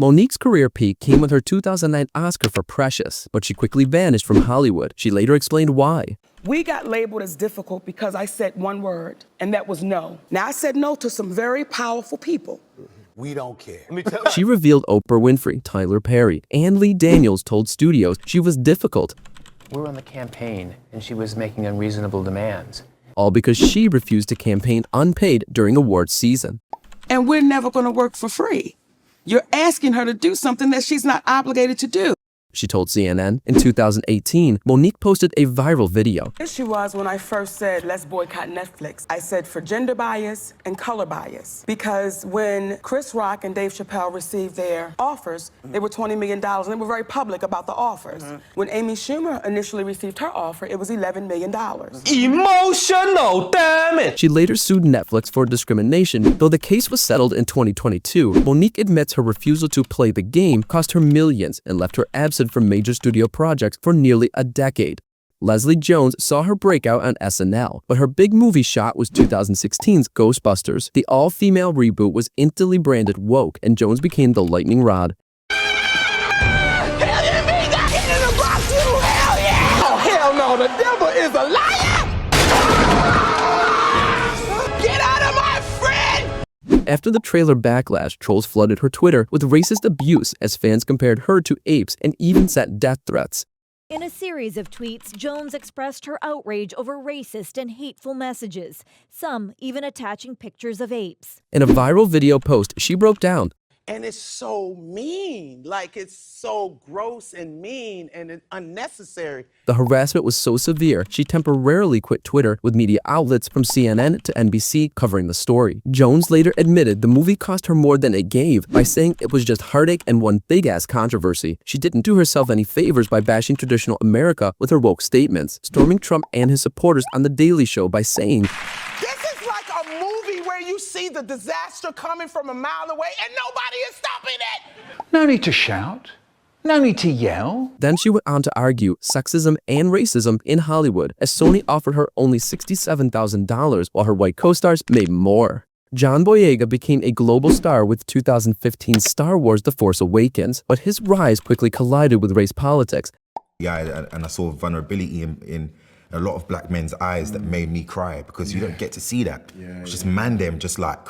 Monique's career peak came with her 2009 Oscar for Precious, but she quickly vanished from Hollywood. She later explained why. We got labeled as difficult because I said one word, and that was no. Now, I said no to some very powerful people. We don't care. She revealed Oprah Winfrey, Tyler Perry, and Lee Daniels told studios she was difficult. We were on the campaign, and she was making unreasonable demands. All because she refused to campaign unpaid during awards season. And we're never going to work for free. You're asking her to do something that she's not obligated to do. She told CNN. In 2018, Monique posted a viral video. Here she was when I first said, let's boycott Netflix. I said for gender bias and color bias. Because when Chris Rock and Dave Chappelle received their offers, they were $20 million, and they were very public about the offers. When Amy Schumer initially received her offer, it was $11 million. Emotional damage! She later sued Netflix for discrimination. Though the case was settled in 2022, Monique admits her refusal to play the game cost her millions and left her absent from major studio projects for nearly a decade. Leslie Jones saw her breakout on SNL, but her big movie shot was 2016's Ghostbusters. The all-female reboot was instantly branded woke, and Jones became the lightning rod. Hell yeah, me got hit in the box, you! Hell yeah! Oh, hell no, the devil is a liar! Get out of my friend! After the trailer backlash, trolls flooded her Twitter with racist abuse as fans compared her to apes and even sent death threats. In a series of tweets, Jones expressed her outrage over racist and hateful messages, some even attaching pictures of apes. In a viral video post, she broke down. And it's so mean, like it's so gross and mean and unnecessary. The harassment was so severe, she temporarily quit Twitter, with media outlets from CNN to NBC covering the story. Jones later admitted the movie cost her more than it gave by saying it was just heartache and one big-ass controversy. She didn't do herself any favors by bashing traditional America with her woke statements, storming Trump and his supporters on The Daily Show by saying, You see the disaster coming from a mile away and nobody is stopping it. No need to shout. No need to yell. Then she went on to argue sexism and racism in Hollywood, as Sony offered her only $67,000 while her white co-stars made more. John Boyega became a global star with 2015's Star Wars: The Force Awakens, but his rise quickly collided with race politics. Yeah, and I saw vulnerability in a lot of black men's eyes that made me cry, because you don't get to see that. It's just man them, just like,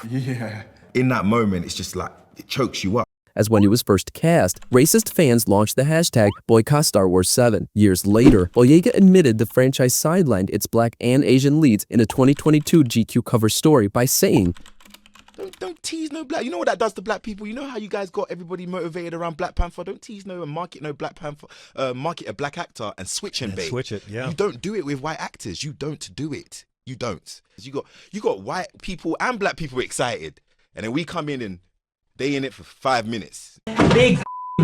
in that moment, it's just like, it chokes you up. As when he was first cast, racist fans launched the hashtag Boycott Star Wars 7. Years later, Boyega admitted the franchise sidelined its black and Asian leads in a 2022 GQ cover story by saying, Don't tease no black. You know what that does to black people? You know how you guys got everybody motivated around Black Panther? Don't tease no and market no Black Panther, market a black actor and switch him, babe. Switch it, yeah. You don't do it with white actors. You don't do it. You don't. You got white people and black people excited, and then we come in and they in it for 5 minutes. Big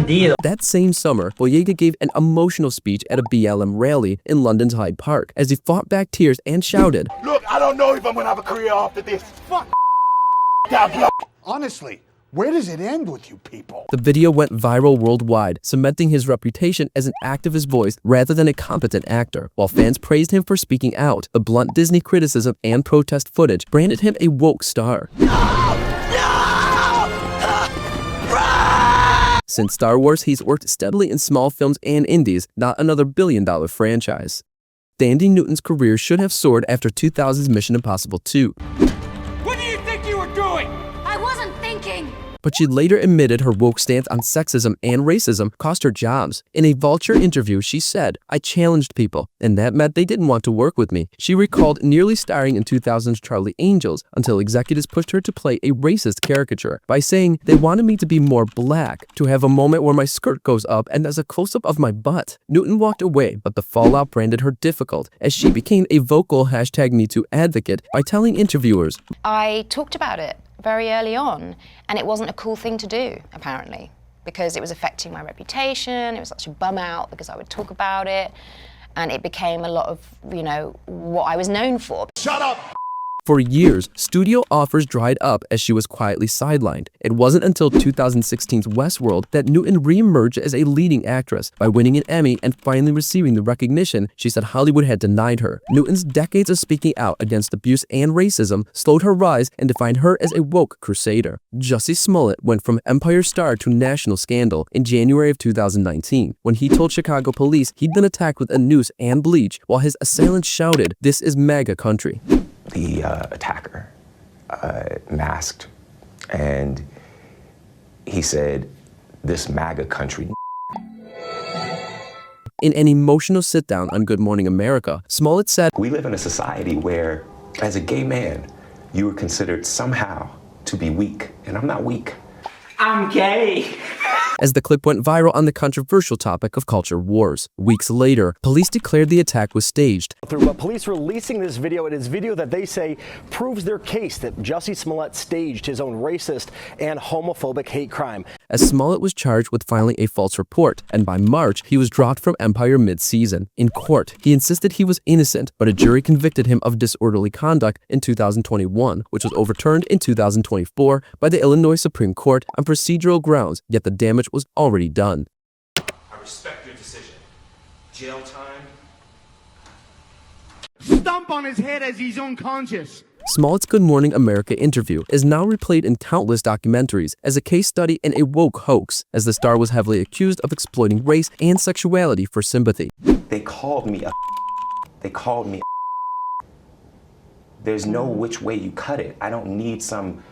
deal. That same summer, Boyega gave an emotional speech at a BLM rally in London's Hyde Park as he fought back tears and shouted, Look, I don't know if I'm gonna have a career after this. Fuck that block. Honestly, where does it end with you people? The video went viral worldwide, cementing his reputation as an activist voice rather than a competent actor. While fans praised him for speaking out, the blunt Disney criticism and protest footage branded him a woke star. Since Star Wars, he's worked steadily in small films and indies, not another billion-dollar franchise. Thandiwe Newton's career should have soared after 2000's Mission Impossible 2. What do you think you were doing? I wasn't thinking. But she later admitted her woke stance on sexism and racism cost her jobs. In a Vulture interview, she said, I challenged people, and that meant they didn't want to work with me. She recalled nearly starring in 2000's Charlie Angels until executives pushed her to play a racist caricature by saying they wanted me to be more black, to have a moment where my skirt goes up and there's a close-up of my butt. Newton walked away, but the fallout branded her difficult as she became a vocal #MeToo advocate by telling interviewers, I talked about it very early on, and it wasn't a cool thing to do, apparently, because it was affecting my reputation. It was such a bum out because I would talk about it, and it became a lot of, what I was known for. Shut up! For years, studio offers dried up as she was quietly sidelined. It wasn't until 2016's Westworld that Newton re-emerged as a leading actress by winning an Emmy and finally receiving the recognition she said Hollywood had denied her. Newton's decades of speaking out against abuse and racism slowed her rise and defined her as a woke crusader. Jussie Smollett went from Empire star to national scandal in January of 2019 when he told Chicago police he'd been attacked with a noose and bleach while his assailants shouted, "This is MAGA country." The attacker masked, and he said, "This MAGA country." In an emotional sit-down on Good Morning America, Smollett said, "We live in a society where, as a gay man, you are considered somehow to be weak, and I'm not weak. I'm gay." As the clip went viral on the controversial topic of culture wars. Weeks later, police declared the attack was staged. But police releasing this video, it is video that they say proves their case that Jussie Smollett staged his own racist and homophobic hate crime. As Smollett was charged with filing a false report, and by March, he was dropped from Empire mid-season. In court, he insisted he was innocent, but a jury convicted him of disorderly conduct in 2021, which was overturned in 2024 by the Illinois Supreme Court on procedural grounds, yet the damage was already done. I respect your decision. Jail time. Stomp on his head as he's unconscious. Smollett's Good Morning America interview is now replayed in countless documentaries as a case study in a woke hoax, as the star was heavily accused of exploiting race and sexuality for sympathy. They called me a They called me a There's no which way you cut it. I don't need some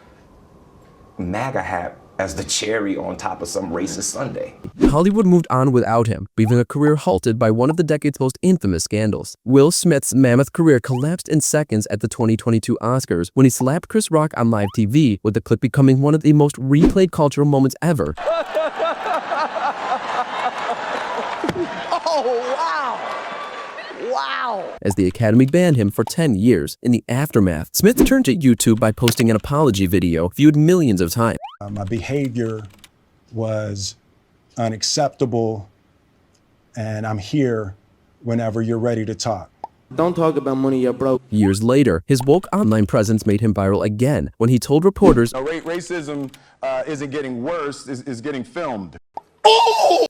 MAGA hat as the cherry on top of some racist sundae. Hollywood moved on without him, leaving a career halted by one of the decade's most infamous scandals. Will Smith's mammoth career collapsed in seconds at the 2022 Oscars when he slapped Chris Rock on live TV, with the clip becoming one of the most replayed cultural moments ever. Oh, wow. Wow. As the Academy banned him for 10 years. In the aftermath, Smith turned to YouTube by posting an apology video viewed millions of times. My behavior was unacceptable, and I'm here whenever you're ready to talk. Don't talk about money, you're broke. Years later, his woke online presence made him viral again when he told reporters, racism isn't getting worse, is getting filmed.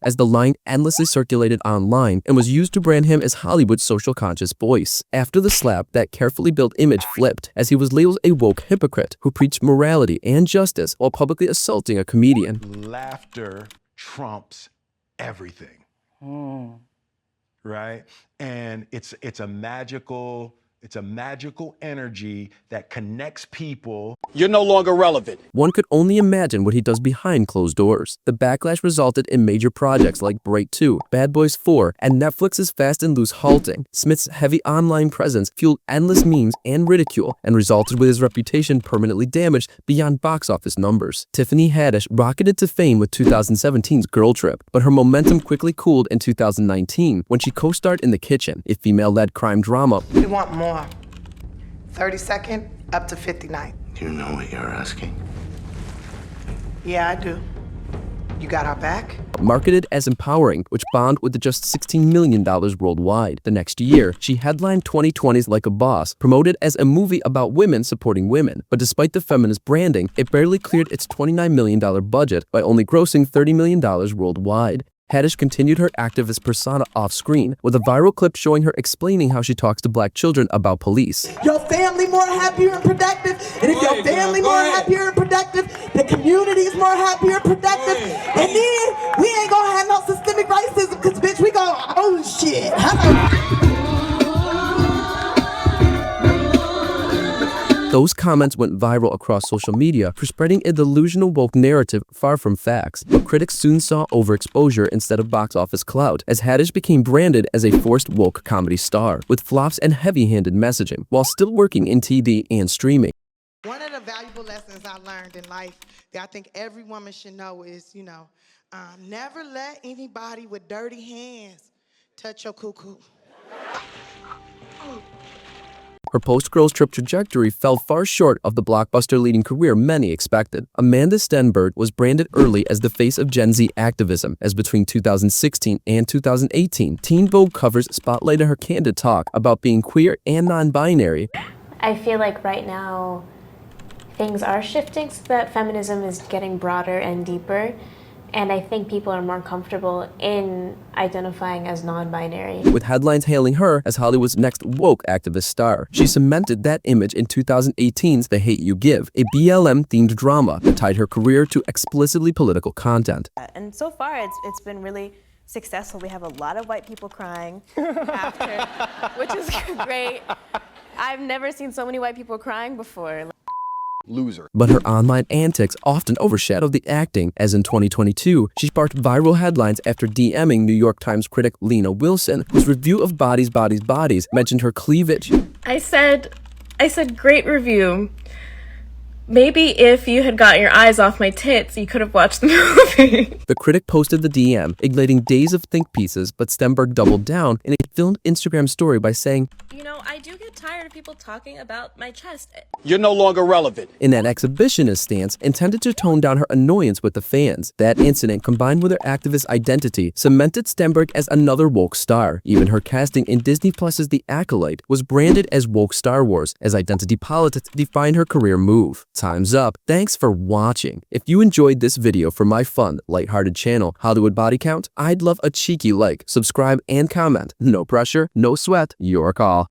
As the line endlessly circulated online and was used to brand him as Hollywood's social conscious voice. After the slap, that carefully built image flipped as he was labeled a woke hypocrite who preached morality and justice while publicly assaulting a comedian. Laughter trumps everything, right? And it's a magical energy that connects people. You're no longer relevant. One could only imagine what he does behind closed doors. The backlash resulted in major projects like Break 2, Bad Boys 4, and Netflix's Fast and Loose halting. Smith's heavy online presence fueled endless memes and ridicule and resulted with his reputation permanently damaged beyond box office numbers. Tiffany Haddish rocketed to fame with 2017's Girl Trip, but her momentum quickly cooled in 2019 when she co-starred in The Kitchen, a female-led crime drama. We want more. 32nd up to 59th. Do you know what you're asking? Yeah, I do. You got our back? Marketed as empowering, which bombed with just $16 million worldwide. The next year, she headlined 2020's Like a Boss, promoted as a movie about women supporting women. But despite the feminist branding, it barely cleared its $29 million budget by only grossing $30 million worldwide. Haddish continued her activist persona off-screen with a viral clip showing her explaining how she talks to black children about police. Your family more happier and productive, and if your family more happier and productive, the community is more happier and productive, and then we ain't gonna have no systemic racism, because bitch, we gonna, oh shit. Those comments went viral across social media for spreading a delusional woke narrative far from facts, but critics soon saw overexposure instead of box office clout, as Haddish became branded as a forced woke comedy star, with flops and heavy-handed messaging, while still working in TV and streaming. One of the valuable lessons I learned in life that I think every woman should know is, never let anybody with dirty hands touch your cuckoo. Her post-Girls Trip trajectory fell far short of the blockbuster-leading career many expected. Amandla Stenberg was branded early as the face of Gen Z activism, as between 2016 and 2018, Teen Vogue covers spotlighted her candid talk about being queer and non-binary. I feel like right now things are shifting so that feminism is getting broader and deeper. And I think people are more comfortable in identifying as non-binary. With headlines hailing her as Hollywood's next woke activist star. She cemented that image in 2018's The Hate U Give, a BLM-themed drama that tied her career to explicitly political content. And so far, it's been really successful. We have a lot of white people crying after, which is great. I've never seen so many white people crying before. Loser. But her online antics often overshadowed the acting, as in 2022, she sparked viral headlines after DMing New York Times critic Lena Wilson, whose review of Bodies, Bodies, Bodies mentioned her cleavage. I said, great review. Maybe if you had got your eyes off my tits, you could have watched the movie. The critic posted the DM, igniting days of think pieces, but Stenberg doubled down in a filmed Instagram story by saying, You know, I do get tired of people talking about my chest. You're no longer relevant. In an exhibitionist stance intended to tone down her annoyance with the fans. That incident, combined with her activist identity, cemented Stenberg as another woke star. Even her casting in Disney Plus's The Acolyte was branded as woke Star Wars, as identity politics defined her career move. Time's up. Thanks for watching. If you enjoyed this video from my fun, lighthearted channel, Hollywood Body Count, I'd love a cheeky like, subscribe, and comment. No pressure, no sweat, your call.